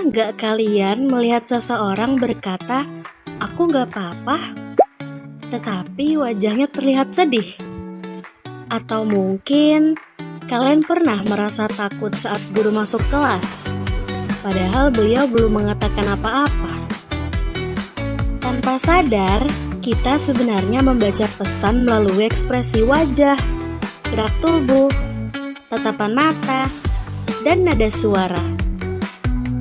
nggak kalian melihat seseorang berkata, "Aku nggak apa-apa," tetapi wajahnya terlihat sedih? Atau mungkin kalian pernah merasa takut saat guru masuk kelas, padahal beliau belum mengatakan apa-apa? Tanpa sadar, kita sebenarnya membaca pesan melalui ekspresi wajah, gerak tubuh, tatapan mata, dan nada suara.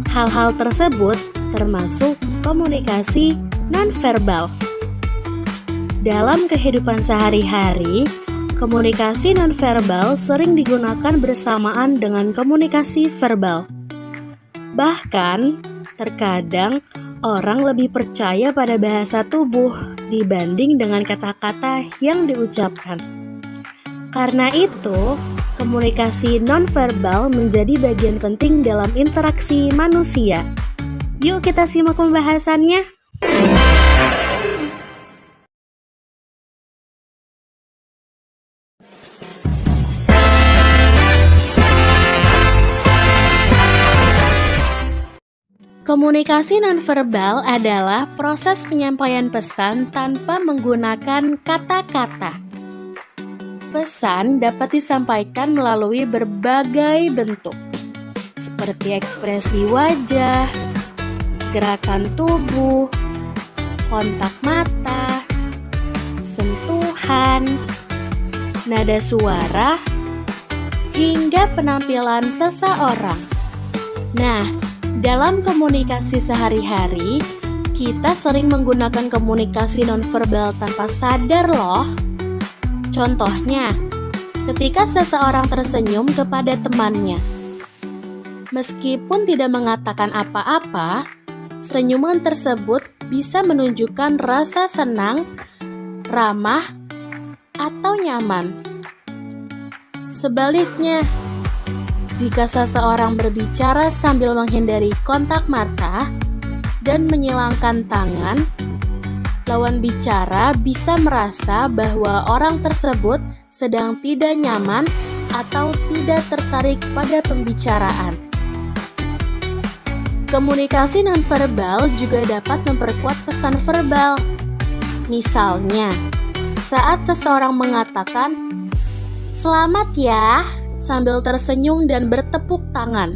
Hal-hal tersebut termasuk komunikasi nonverbal. Dalam kehidupan sehari-hari, komunikasi nonverbal sering digunakan bersamaan dengan komunikasi verbal. Bahkan, terkadang orang lebih percaya pada bahasa tubuh dibanding dengan kata-kata yang diucapkan. Karena itu, komunikasi nonverbal menjadi bagian penting dalam interaksi manusia. Yuk kita simak pembahasannya. Komunikasi nonverbal adalah proses penyampaian pesan tanpa menggunakan kata-kata. Pesan dapat disampaikan melalui berbagai bentuk, seperti ekspresi wajah, gerakan tubuh, kontak mata, sentuhan, nada suara, hingga penampilan seseorang. Nah, dalam komunikasi sehari-hari, kita sering menggunakan komunikasi nonverbal tanpa sadar loh. Contohnya, ketika seseorang tersenyum kepada temannya. Meskipun tidak mengatakan apa-apa, senyuman tersebut bisa menunjukkan rasa senang, ramah, atau nyaman. Sebaliknya, jika seseorang berbicara sambil menghindari kontak mata dan menyilangkan tangan, lawan bicara bisa merasa bahwa orang tersebut sedang tidak nyaman atau tidak tertarik pada pembicaraan. Komunikasi nonverbal juga dapat memperkuat pesan verbal. Misalnya, saat seseorang mengatakan, "Selamat ya," sambil tersenyum dan bertepuk tangan.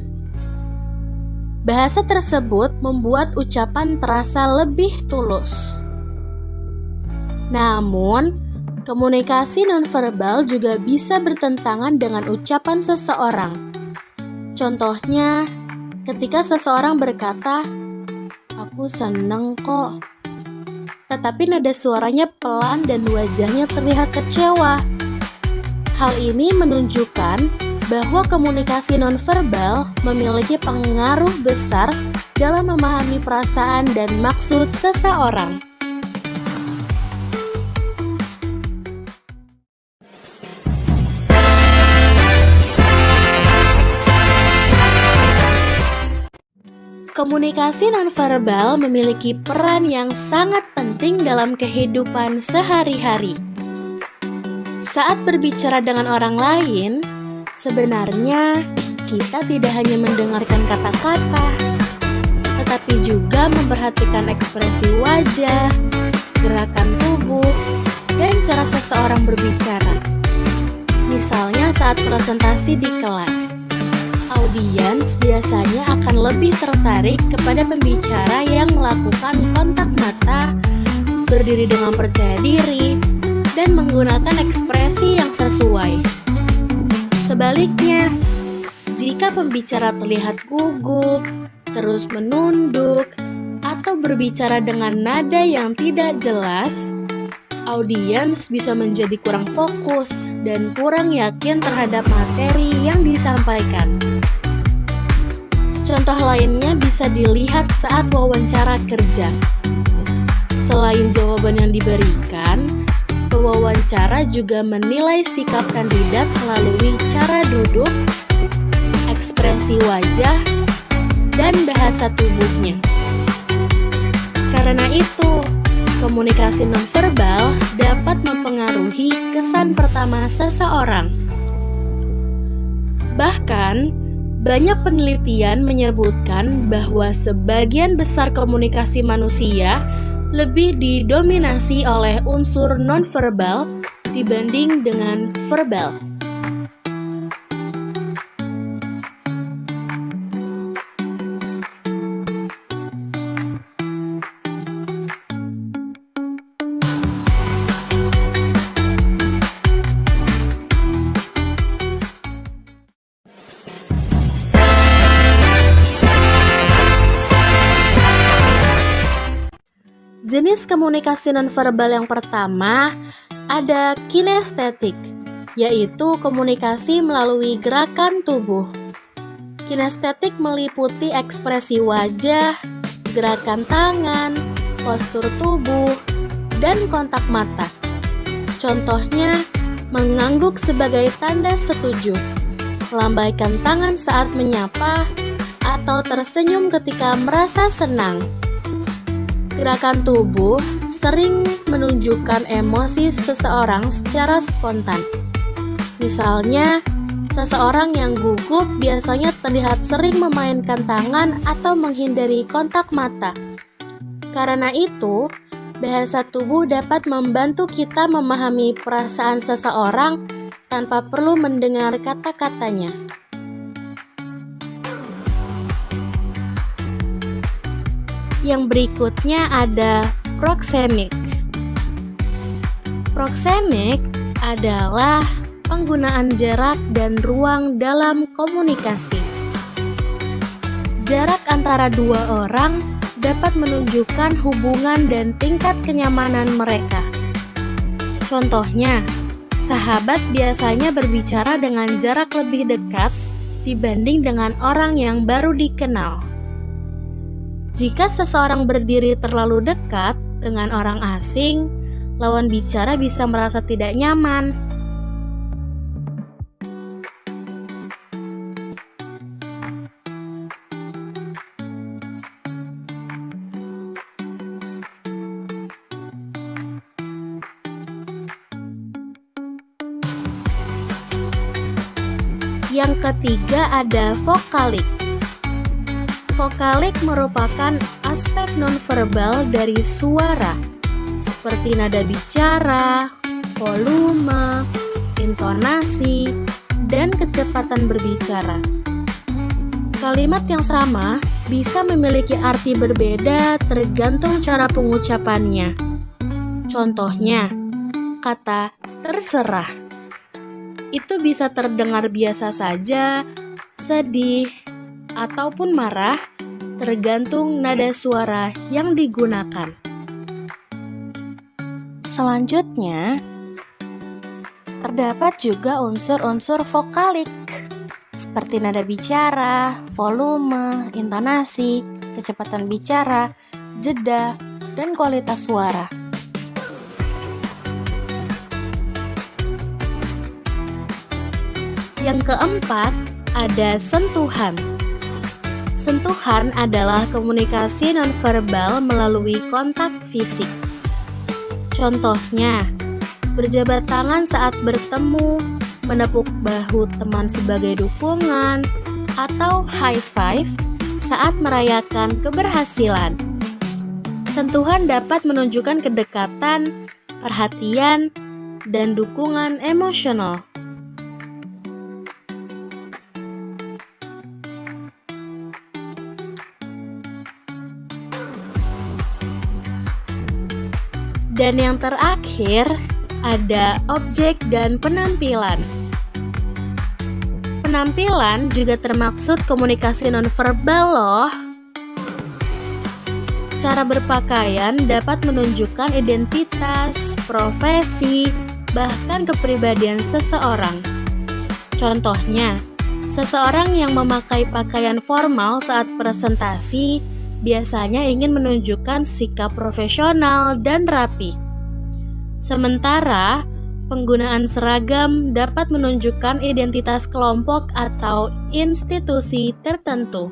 Bahasa tersebut membuat ucapan terasa lebih tulus. Namun, komunikasi nonverbal juga bisa bertentangan dengan ucapan seseorang. Contohnya, ketika seseorang berkata, "Aku seneng kok," tetapi nada suaranya pelan dan wajahnya terlihat kecewa. Hal ini menunjukkan bahwa komunikasi nonverbal memiliki pengaruh besar dalam memahami perasaan dan maksud seseorang. Komunikasi nonverbal memiliki peran yang sangat penting dalam kehidupan sehari-hari. Saat berbicara dengan orang lain, sebenarnya kita tidak hanya mendengarkan kata-kata, tetapi juga memperhatikan ekspresi wajah, gerakan tubuh, dan cara seseorang berbicara. Misalnya saat presentasi di kelas, audiens biasanya akan lebih tertarik kepada pembicara yang melakukan kontak mata, berdiri dengan percaya diri, dan menggunakan ekspresi yang sesuai. Sebaliknya, jika pembicara terlihat gugup, terus menunduk, atau berbicara dengan nada yang tidak jelas, audiens bisa menjadi kurang fokus dan kurang yakin terhadap materi yang disampaikan. Contoh lainnya bisa dilihat saat wawancara kerja. Selain jawaban yang diberikan, pewawancara juga menilai sikap kandidat melalui cara duduk, ekspresi wajah, dan bahasa tubuhnya. Karena itu, komunikasi nonverbal dapat mempengaruhi kesan pertama seseorang. Bahkan, Banyak penelitian menyebutkan bahwa sebagian besar komunikasi manusia lebih didominasi oleh unsur nonverbal dibanding dengan verbal. Jenis komunikasi nonverbal yang pertama ada kinestetik, yaitu komunikasi melalui gerakan tubuh. Kinestetik meliputi ekspresi wajah, gerakan tangan, postur tubuh, dan kontak mata. Contohnya, mengangguk sebagai tanda setuju, melambaikan tangan saat menyapa, atau tersenyum ketika merasa senang. Gerakan tubuh sering menunjukkan emosi seseorang secara spontan. Misalnya, seseorang yang gugup biasanya terlihat sering memainkan tangan atau menghindari kontak mata. Karena itu, bahasa tubuh dapat membantu kita memahami perasaan seseorang tanpa perlu mendengar kata-katanya. Yang berikutnya ada proxemic. Proxemic adalah penggunaan jarak dan ruang dalam komunikasi. Jarak antara dua orang dapat menunjukkan hubungan dan tingkat kenyamanan mereka. Contohnya, sahabat biasanya berbicara dengan jarak lebih dekat dibanding dengan orang yang baru dikenal. Jika seseorang berdiri terlalu dekat dengan orang asing, lawan bicara bisa merasa tidak nyaman. Yang ketiga ada vokalik. Vokalik merupakan aspek nonverbal dari suara, seperti nada bicara, volume, intonasi, dan kecepatan berbicara. Kalimat yang sama bisa memiliki arti berbeda tergantung cara pengucapannya. Contohnya, kata terserah. Itu bisa terdengar biasa saja, sedih, ataupun marah, tergantung nada suara yang digunakan. Selanjutnya, terdapat juga unsur-unsur vokalik, seperti nada bicara, volume, intonasi, kecepatan bicara, jeda, dan kualitas suara. Yang keempat, ada sentuhan. Sentuhan adalah komunikasi nonverbal melalui kontak fisik. Contohnya, berjabat tangan saat bertemu, menepuk bahu teman sebagai dukungan, atau high five saat merayakan keberhasilan. Sentuhan dapat menunjukkan kedekatan, perhatian, dan dukungan emosional. Dan yang terakhir, ada objek dan penampilan. Penampilan juga termaksud komunikasi nonverbal loh. Cara berpakaian dapat menunjukkan identitas, profesi, bahkan kepribadian seseorang. Contohnya, seseorang yang memakai pakaian formal saat presentasi biasanya ingin menunjukkan sikap profesional dan rapi. Sementara, penggunaan seragam dapat menunjukkan identitas kelompok atau institusi tertentu.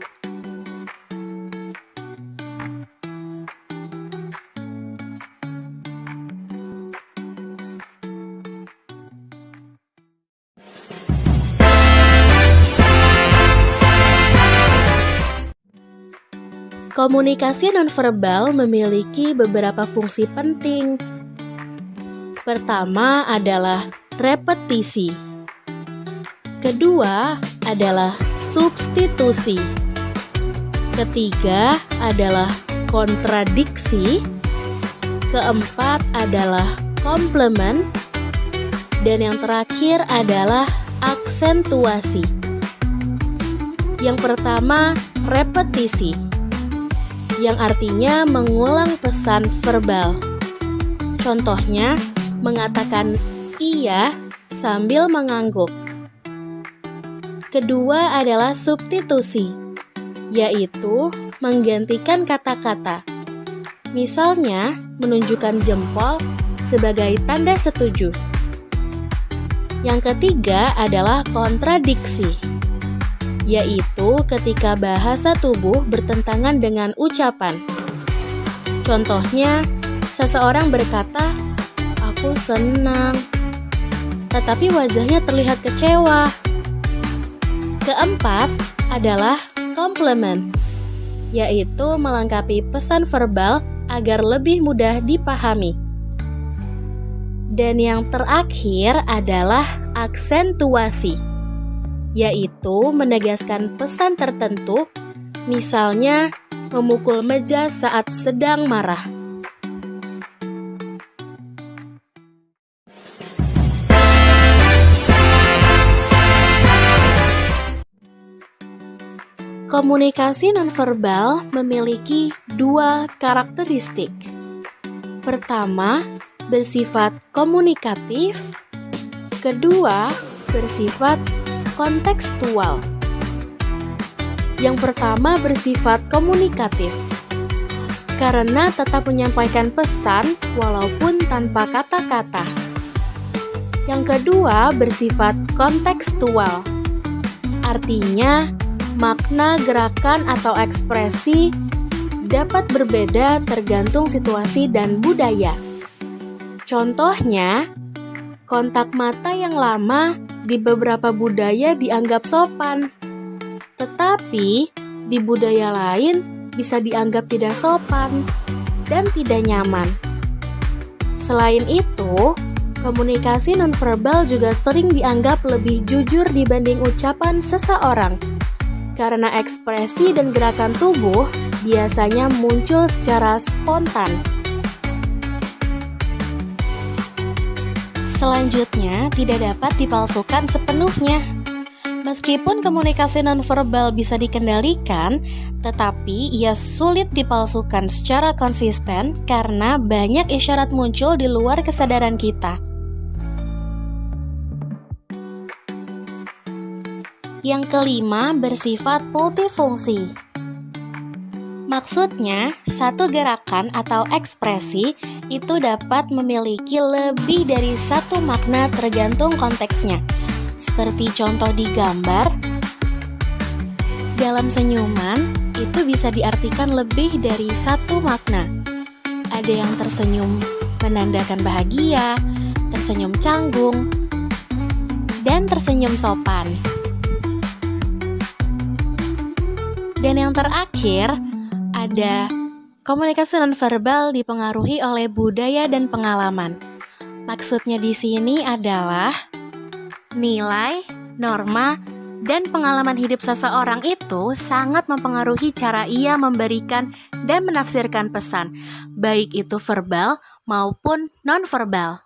Komunikasi nonverbal memiliki beberapa fungsi penting. Pertama adalah repetisi. Kedua adalah substitusi. Ketiga adalah kontradiksi. Keempat adalah komplement. Dan yang terakhir adalah aksentuasi. Yang pertama, repetisi, yang artinya mengulang pesan verbal. Contohnya, mengatakan iya sambil mengangguk. Kedua adalah substitusi, yaitu menggantikan kata-kata. Misalnya, menunjukkan jempol sebagai tanda setuju. Yang ketiga adalah kontradiksi, yaitu ketika bahasa tubuh bertentangan dengan ucapan. Contohnya, seseorang berkata, "Aku senang," tetapi wajahnya terlihat kecewa. Keempat adalah komplement, yaitu melengkapi pesan verbal agar lebih mudah dipahami. Dan yang terakhir adalah aksentuasi, yaitu menegaskan pesan tertentu, misalnya memukul meja saat sedang marah. Komunikasi nonverbal memiliki dua karakteristik. Pertama, bersifat komunikatif. Kedua, bersifat kontekstual. Yang pertama bersifat komunikatif, karena tetap menyampaikan pesan walaupun tanpa kata-kata. Yang kedua bersifat kontekstual, artinya makna, gerakan, atau ekspresi dapat berbeda tergantung situasi dan budaya. Contohnya, kontak mata yang lama di beberapa budaya dianggap sopan, tetapi di budaya lain bisa dianggap tidak sopan dan tidak nyaman. Selain itu, komunikasi nonverbal juga sering dianggap lebih jujur dibanding ucapan seseorang, karena ekspresi dan gerakan tubuh biasanya muncul secara spontan. Selanjutnya, tidak dapat dipalsukan sepenuhnya. Meskipun komunikasi nonverbal bisa dikendalikan, tetapi ia sulit dipalsukan secara konsisten karena banyak isyarat muncul di luar kesadaran kita. Yang kelima, bersifat multifungsi. Maksudnya, satu gerakan atau ekspresi itu dapat memiliki lebih dari satu makna tergantung konteksnya. Seperti contoh di gambar, dalam senyuman itu bisa diartikan lebih dari satu makna. Ada yang tersenyum menandakan bahagia, tersenyum canggung, dan tersenyum sopan. Dan yang terakhir, ada komunikasi nonverbal dipengaruhi oleh budaya dan pengalaman. Maksudnya di sini adalah nilai, norma, dan pengalaman hidup seseorang itu sangat mempengaruhi cara ia memberikan dan menafsirkan pesan, baik itu verbal maupun nonverbal.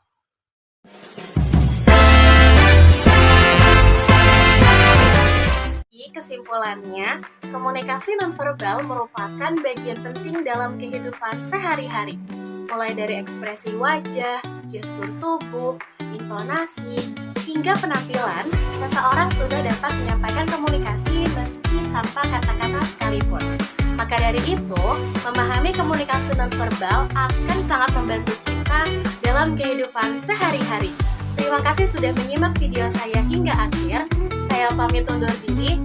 Kesimpulannya, komunikasi nonverbal merupakan bagian penting dalam kehidupan sehari-hari, mulai dari ekspresi wajah, gestur tubuh, intonasi, hingga penampilan. Seseorang sudah dapat menyampaikan komunikasi meski tanpa kata-kata sekalipun. Maka dari itu, memahami komunikasi nonverbal akan sangat membantu kita dalam kehidupan sehari-hari. Terima kasih sudah menyimak video saya hingga akhir. Saya pamit undur diri.